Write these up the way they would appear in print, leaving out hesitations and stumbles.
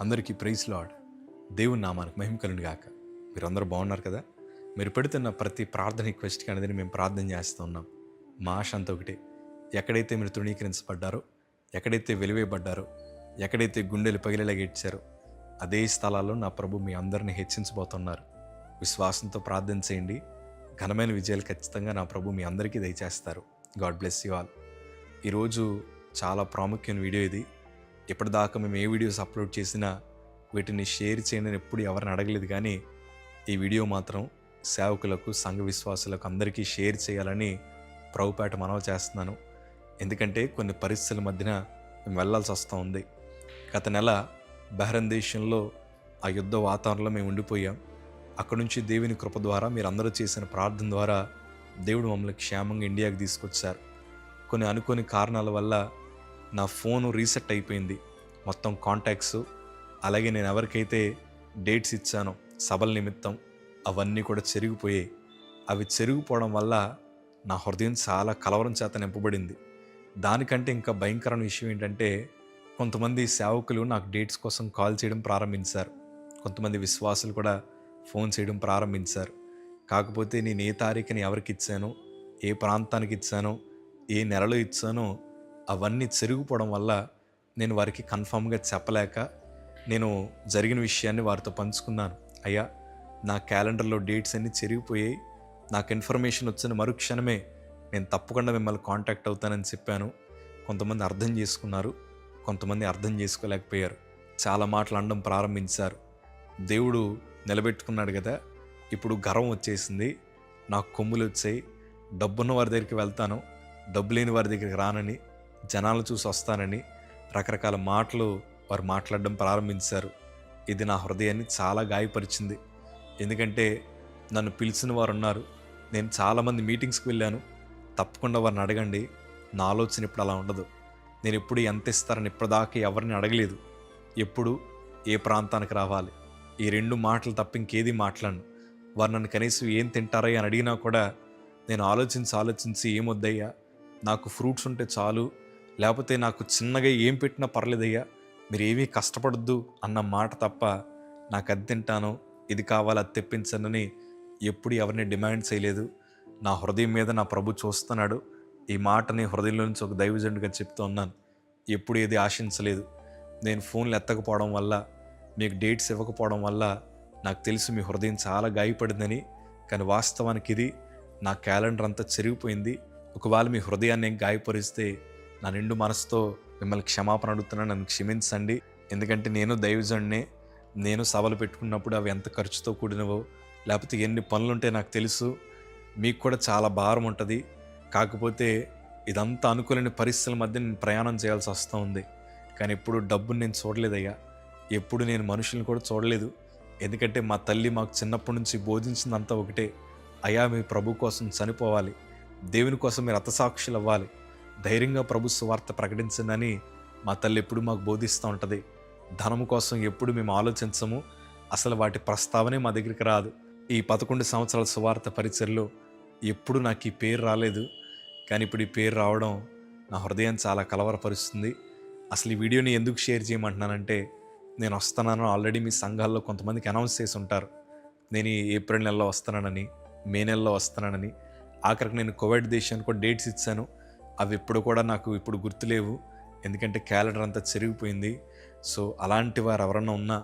అందరికీ praise lord. దేవుని నామానికి మహిమ కలుగును గాక. మీరందరూ బాగున్నారు కదా? మీరు పెడుతున్న ప్రతి ప్రార్థన రిక్వెస్ట్కి అనేది మేము ప్రార్థన చేస్తూ ఉన్నాం. మా ఆశ అంతా ఒకటే, ఎక్కడైతే మీరు తృణీకరించబడ్డారో, ఎక్కడైతే వెలివేయబడ్డారో, ఎక్కడైతే గుండెలు పగిలేలాగా ఏడ్చారో అదే స్థలాల్లో నా ప్రభు మీ అందరిని హెచ్చించబోతున్నారు. విశ్వాసంతో ప్రార్థన చేయండి. ఘనమైన విజయాలు ఖచ్చితంగా నా ప్రభు మీ అందరికీ దయచేస్తారు. God bless you all. ఈరోజు చాలా ప్రాముఖ్యమైన వీడియో ఇది. ఇప్పటిదాకా మేము ఏ వీడియోస్ అప్లోడ్ చేసినా వీటిని షేర్ చేయండి అని ఎప్పుడు ఎవరిని అడగలేదు, కానీ ఈ వీడియో మాత్రం సేవకులకు, సంఘ విశ్వాసులకు అందరికీ షేర్ చేయాలని ప్రభుపేట మనవి చేస్తున్నాను. ఎందుకంటే కొన్ని పరిస్థితుల మధ్యన మేము వెళ్ళాల్సి వస్తూ ఉంది. గత నెల బహ్రెయిన్ దేశంలో ఆ యుద్ధ వాతావరణంలో మేము ఉండిపోయాం. అక్కడ నుంచి దేవుని కృప ద్వారా, మీరు అందరూ చేసిన ప్రార్థన ద్వారా దేవుడు మమ్మల్ని క్షేమంగా ఇండియాకి తీసుకొచ్చారు. కొన్ని అనుకోని కారణాల వల్ల నా ఫోను రీసెట్ అయిపోయింది. మొత్తం కాంటాక్ట్స్, అలాగే నేను ఎవరికైతే డేట్స్ ఇచ్చానో సభల నిమిత్తం అవన్నీ కూడా చెరిగిపోయాయి. అవి చెరిగిపోవడం వల్ల నా హృదయం చాలా కలవరం చేత నింపబడింది. దానికంటే ఇంకా భయంకరమైన విషయం ఏంటంటే, కొంతమంది సేవకులు నాకు డేట్స్ కోసం కాల్ చేయడం ప్రారంభించారు. కొంతమంది విశ్వాసులు కూడా ఫోన్ చేయడం ప్రారంభించారు. కాకపోతే నేను ఏ తారీఖుని ఎవరికి ఇచ్చానో, ఏ ప్రాంతానికి ఇచ్చానో, ఏ నెలలో ఇచ్చానో అవన్నీ చెరిగిపోవడం వల్ల నేను వారికి కన్ఫామ్గా చెప్పలేక నేను జరిగిన విషయాన్ని వారితో పంచుకున్నాను. అయ్యా, నా క్యాలెండర్లో డేట్స్ అన్నీ చెరిగిపోయాయి, నాకు ఇన్ఫర్మేషన్ వచ్చిన మరుక్షణమే నేను తప్పకుండా మిమ్మల్ని కాంటాక్ట్ అవుతానని చెప్పాను. కొంతమంది అర్థం చేసుకున్నారు, కొంతమంది అర్థం చేసుకోలేకపోయారు. చాలా మాటలు అనడం ప్రారంభించారు. దేవుడు నిలబెట్టుకున్నాడు కదా, ఇప్పుడు గర్వం వచ్చేసింది, నాకు కొమ్ములు వచ్చాయి, డబ్బున్న వారి దగ్గరికి వెళ్తాను, డబ్బు లేని వారి దగ్గరికి రానని, జనాలు చూసి వస్తానని రకరకాల మాటలు వారు మాట్లాడడం ప్రారంభించారు. ఇది నా హృదయాన్ని చాలా గాయపరిచింది. ఎందుకంటే నన్ను పిలిచిన వారు ఉన్నారు, నేను చాలామంది మీటింగ్స్కి వెళ్ళాను. తప్పకుండా వారిని అడగండి, నా ఆలోచన ఇప్పుడు అలా ఉండదు. నేను ఎప్పుడు ఎంత ఇస్తారని ఇప్పటిదాకా ఎవరిని అడగలేదు. ఎప్పుడు ఏ ప్రాంతానికి రావాలి, ఈ 2 మాటలు తప్ప ఇంకేది మాట్లాడను. వారు నన్ను కనీసం ఏం తింటారా అని అడిగినా కూడా నేను ఆలోచించి ఏమొద్దయ్యా, నాకు ఫ్రూట్స్ ఉంటే చాలు, లేకపోతే నాకు చిన్నగా ఏం పెట్టినా పర్లేదయ్యా, మీరు ఏమీ కష్టపడద్దు అన్న మాట తప్ప నాకు అది తింటాను, ఇది కావాలి, అది తెప్పించనని ఎప్పుడు ఎవరిని డిమాండ్ చేయలేదు. నా హృదయం మీద నా ప్రభు చూస్తున్నాడు. ఈ మాటని హృదయంలో నుంచి ఒక దైవజనుడిగా చెప్తూ ఉన్నాను. ఎప్పుడు ఏది ఆశించలేదు. నేను ఫోన్లు ఎత్తకపోవడం వల్ల, మీకు డేట్స్ ఇవ్వకపోవడం వల్ల నాకు తెలుసు మీ హృదయం చాలా గాయపడిందని. కానీ వాస్తవానికి ఇది నా క్యాలెండర్ అంతా చెరిగిపోయింది. ఒకవేళ మీ హృదయాన్ని గాయపరిస్తే నా నిండు మనసుతో మిమ్మల్ని క్షమాపణ అడుగుతున్నాను, నన్ను క్షమించండి. ఎందుకంటే నేను దైవజనుడినే. నేను సభలు పెట్టుకున్నప్పుడు అవి ఎంత ఖర్చుతో కూడినవో, లేకపోతే ఎన్ని పనులుంటే నాకు తెలుసు. మీకు కూడా చాలా భారం ఉంటుంది. కాకపోతే ఇదంతా అనుకోలేని పరిస్థితుల మధ్య నేను ప్రయాణం చేయాల్సి వస్తూ ఉంది. కానీ ఎప్పుడు డబ్బుని నేను చూడలేదయ్యా, ఎప్పుడు నేను మనుషుల్ని కూడా చూడలేదు. ఎందుకంటే మా తల్లి మాకు చిన్నప్పటి నుంచి బోధించిందంతా ఒకటే, అయ్యా మీ ప్రభు కోసం చనిపోవాలి, దేవుని కోసం మీరు హతసాక్షులు అవ్వాలి, ధైర్యంగా ప్రభు సువార్త ప్రకటించండి మా తల్లి ఎప్పుడు మాకు బోధిస్తూ ఉంటుంది. ధనము కోసం ఎప్పుడు మేము ఆలోచించము, అసలు వాటి ప్రస్తావనే మా దగ్గరికి రాదు. ఈ 11 సంవత్సరాల సువార్త పరిచర్లో ఎప్పుడు నాకు ఈ పేరు రాలేదు. కానీ ఇప్పుడు ఈ పేరు రావడం నా హృదయం చాలా కలవరపరుస్తుంది. అసలు ఈ వీడియోని ఎందుకు షేర్ చేయమంటున్నానంటే, నేను వస్తున్నాను, ఆల్రెడీ మీ సంఘాల్లో కొంతమందికి అనౌన్స్ చేసి ఉంటారు. నేను ఈ ఏప్రిల్ నెలలో వస్తున్నానని, మే నెలలో వస్తున్నానని. ఆఖరికి నేను కువైట్ దేశానికి కూడా డేట్స్ ఇచ్చాను. అవి ఎప్పుడు కూడా నాకు ఇప్పుడు గుర్తులేవు, ఎందుకంటే క్యాలెండర్ అంతా చెరిగిపోయింది. సో అలాంటి వారు ఎవరన్నా ఉన్నా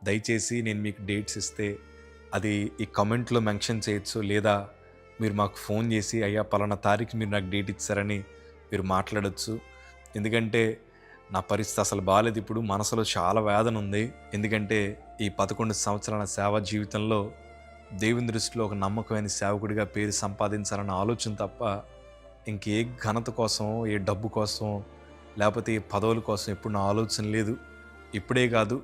దయచేసి నేను మీకు డేట్స్ ఇస్తే అది ఈ కమెంట్లో మెన్షన్ చేయొచ్చు, లేదా మీరు మాకు ఫోన్ చేసి అయ్యా పలానా తారీఖు మీరు నాకు డేట్ ఇచ్చారని మీరు మాట్లాడచ్చు. ఎందుకంటే నా పరిస్థితి అసలు బాగాలేదు. ఇప్పుడు మనసులో చాలా వేదన ఉంది. ఎందుకంటే ఈ 11 సంవత్సరాల సేవా జీవితంలో దేవుని దృష్టిలో ఒక నమ్మకమైన సేవకుడిగా పేరు సంపాదించాలన్న ఆలోచన తప్ప ఇంకే ఘనత కోసం, ఏ డబ్బు కోసం, లేకపోతే ఏ పదవుల కోసం ఎప్పుడు నా ఆలోచన లేదు. ఇప్పుడే కాదు,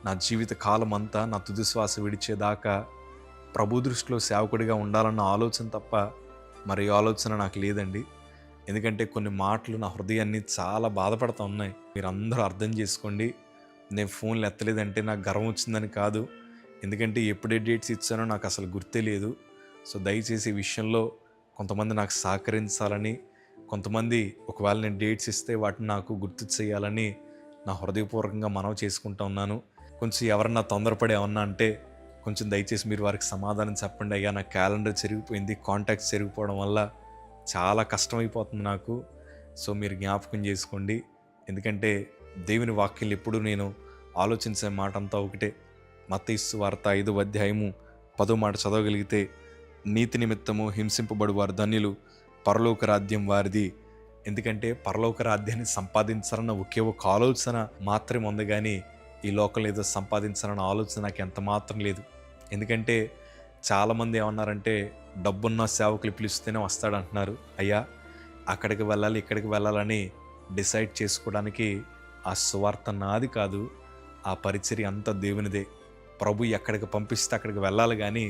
నా జీవిత కాలం అంతా, నా తుది శ్వాస విడిచేదాకా ప్రభు దృష్టిలో సేవకుడిగా ఉండాలన్న ఆలోచన తప్ప మరి ఆలోచన నాకు లేదండి. ఎందుకంటే కొన్ని మాటలు నా హృదయాన్ని చాలా బాధపడుతూ ఉన్నాయి. మీరు అందరూ అర్థం చేసుకోండి. నేను ఫోన్లు ఎత్తలేదంటే నాకు గర్వం వచ్చిందని కాదు, ఎందుకంటే ఎప్పుడే డేట్స్ ఇచ్చానో నాకు అసలు గుర్తే లేదు. సో దయచేసి ఈ విషయంలో కొంతమంది నాకు సహకరించాలని, కొంతమంది ఒకవేళ నేను డేట్స్ ఇస్తే వాటిని నాకు గుర్తు చేయాలని నా హృదయపూర్వకంగా మనవి చేసుకుంటూ ఉన్నాను. కొంచెం ఎవరన్నా తొందరపడి ఏమన్నా అంటే కొంచెం దయచేసి మీరు వారికి సమాధానం చెప్పండి. అయ్యా, నా క్యాలెండర్ చెరిగిపోయింది, కాంటాక్ట్స్ చెరిగిపోవడం వల్ల చాలా కష్టమైపోతుంది నాకు. సో మీరు జ్ఞాపకం చేసుకోండి. ఎందుకంటే దేవుని వాక్యాలు ఎప్పుడు నేను ఆలోచించే మాట అంతా ఒకటే. మత్తయి సువార్త 5వ అధ్యాయము 10వ మాట చదవగలిగితే, నీతి నిమిత్తము హింసింపబడు వారు ధన్యులు, పరలోక రాజ్యం వారిది. ఎందుకంటే పరలోక రాజ్యాన్ని సంపాదించాలన్న ఒకే ఒక ఆలోచన మాత్రమే ఉంది, కానీ ఈ లోకంలో ఏదో సంపాదించాలన్న ఆలోచన నాకు ఎంత మాత్రం లేదు. ఎందుకంటే చాలామంది ఏమన్నారంటే, డబ్బున్న సేవకులు పిలిస్తేనే వస్తాడంటున్నారు. అయ్యా, అక్కడికి వెళ్ళాలి ఇక్కడికి వెళ్ళాలని డిసైడ్ చేసుకోవడానికి ఆ సువార్త నాది కాదు, ఆ పరిచర్య అంతా దేవునిదే. ప్రభు ఎక్కడికి పంపిస్తే అక్కడికి వెళ్ళాలి, కానీ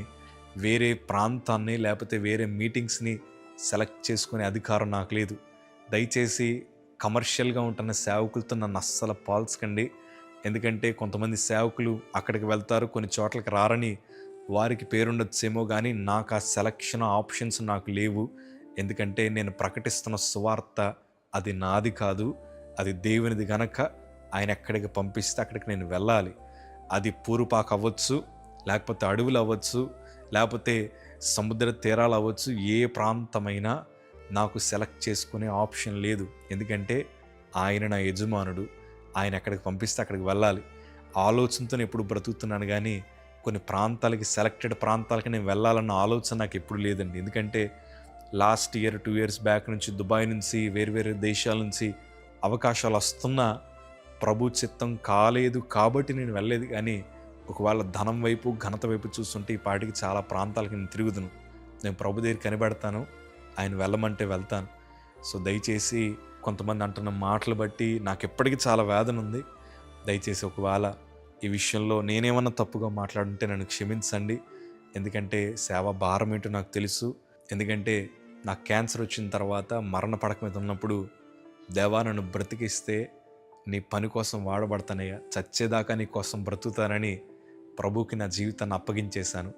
వేరే ప్రాంతాన్ని లేకపోతే వేరే మీటింగ్స్ని సెలెక్ట్ చేసుకునే అధికారం నాకు లేదు. దయచేసి కమర్షియల్గా ఉంటున్న సేవకులతో నన్ను అస్సలు పోల్చకండి. ఎందుకంటే కొంతమంది సేవకులు అక్కడికి వెళ్తారు, కొన్ని చోట్లకి రారని వారికి పేరుండొచ్చేమో, కానీ నాకు ఆ సెలక్షన్ ఆప్షన్స్ నాకు లేవు. ఎందుకంటే నేను ప్రకటిస్తున్న సువార్త అది నాది కాదు, అది దేవునిది గనక ఆయన ఎక్కడికి పంపిస్తే అక్కడికి నేను వెళ్ళాలి. అది పూరుపాక అవ్వచ్చు, లేకపోతే అడవులు అవ్వచ్చు, లేకపోతే సముద్ర తీరాలు అవ్వచ్చు, ఏ ప్రాంతమైనా నాకు సెలెక్ట్ చేసుకునే ఆప్షన్ లేదు. ఎందుకంటే ఆయన నా యజమానుడు, ఆయన ఎక్కడికి పంపిస్తే అక్కడికి వెళ్ళాలి. ఆలోచనతో ఎప్పుడు బ్రతుకుతున్నాను, కానీ కొన్ని ప్రాంతాలకి, సెలెక్టెడ్ ప్రాంతాలకి నేను వెళ్ళాలన్న ఆలోచన నాకు ఎప్పుడు లేదండి. ఎందుకంటే లాస్ట్ ఇయర్ 2 years బ్యాక్ నుంచి దుబాయ్ నుంచి వేరు దేశాల నుంచి అవకాశాలు వస్తున్నా ప్రభు చిత్తం కాలేదు కాబట్టి నేను వెళ్ళలేదు. కానీ ఒకవేళ ధనం వైపు, ఘనత వైపు చూస్తుంటే ఈ పాటికి చాలా ప్రాంతాలకి నేను తిరుగుదును. నేను ప్రభు దగ్గర కనిపెడతాను, ఆయన వెళ్ళమంటే వెళ్తాను. సో దయచేసి కొంతమంది అంటున్న మాటలు బట్టి నాకు ఎప్పటికీ చాలా వేదన ఉంది. దయచేసి ఒకవేళ ఈ విషయంలో నేనేమన్నా తప్పుగా మాట్లాడుంటే నన్ను క్షమించండి. ఎందుకంటే సేవ భారం ఏంటో నాకు తెలుసు. ఎందుకంటే నాకు క్యాన్సర్ వచ్చిన తర్వాత మరణ పడక మీద ఉన్నప్పుడు, దేవా నన్ను బ్రతికిస్తే నీ పని కోసం వాడబడతానయ్యా, చచ్చేదాకా నీ కోసం బ్రతుకుతానని ప్రభువుకి నా జీవితాన్ని అప్పగించేశాను.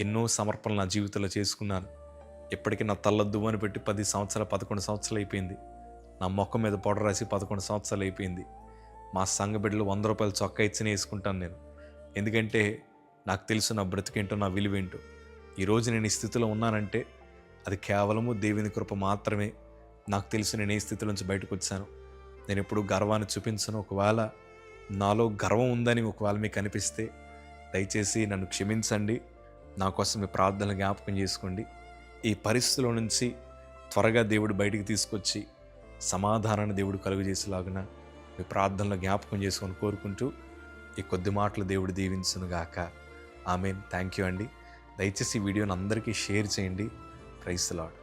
ఎన్నో సమర్పణలు నా జీవితంలో చేసుకున్నాను. ఇప్పటికీ నా తల్ల దువ్వని పెట్టి 10 సంవత్సరాలు 11 సంవత్సరాలు అయిపోయింది. నా మొక్క మీద పౌడర్ రాసి 11 సంవత్సరాలు అయిపోయింది. మా సంఘ బిడ్డలు 100 రూపాయలు చొక్కా ఇచ్చినే వేసుకుంటాను నేను. ఎందుకంటే నాకు తెలుసు నా బ్రతికేంటో, నా విలువేంటో. ఈరోజు నేను ఈ స్థితిలో ఉన్నానంటే అది కేవలము దేవుని కృప మాత్రమే. నాకు తెలుసు నేను ఏ స్థితి నుంచి బయటకు వచ్చాను. నేను ఎప్పుడు గర్వాన్ని చూపించను. ఒకవేళ నాలో గర్వం ఉందని ఒకవేళ మీకు అనిపిస్తే దయచేసి నన్ను క్షమించండి. నా కోసం మీ ప్రార్థనలు జ్ఞాపకం చేసుకోండి. ఈ పరిస్థితిలో నుంచి త్వరగా దేవుడు బయటికి తీసుకొచ్చి సమాధానాన్ని దేవుడు కలుగజేసేలాగున మీ ప్రార్థనలు జ్ఞాపకం చేసుకొని కోరుకుంటూ ఈ కొద్ది మాటలు దేవుడు దీవించునుగాక. ఆమేన్. థ్యాంక్ యూ అండి. దయచేసి ఈ వీడియోని అందరికీ షేర్ చేయండి. Praise the lord.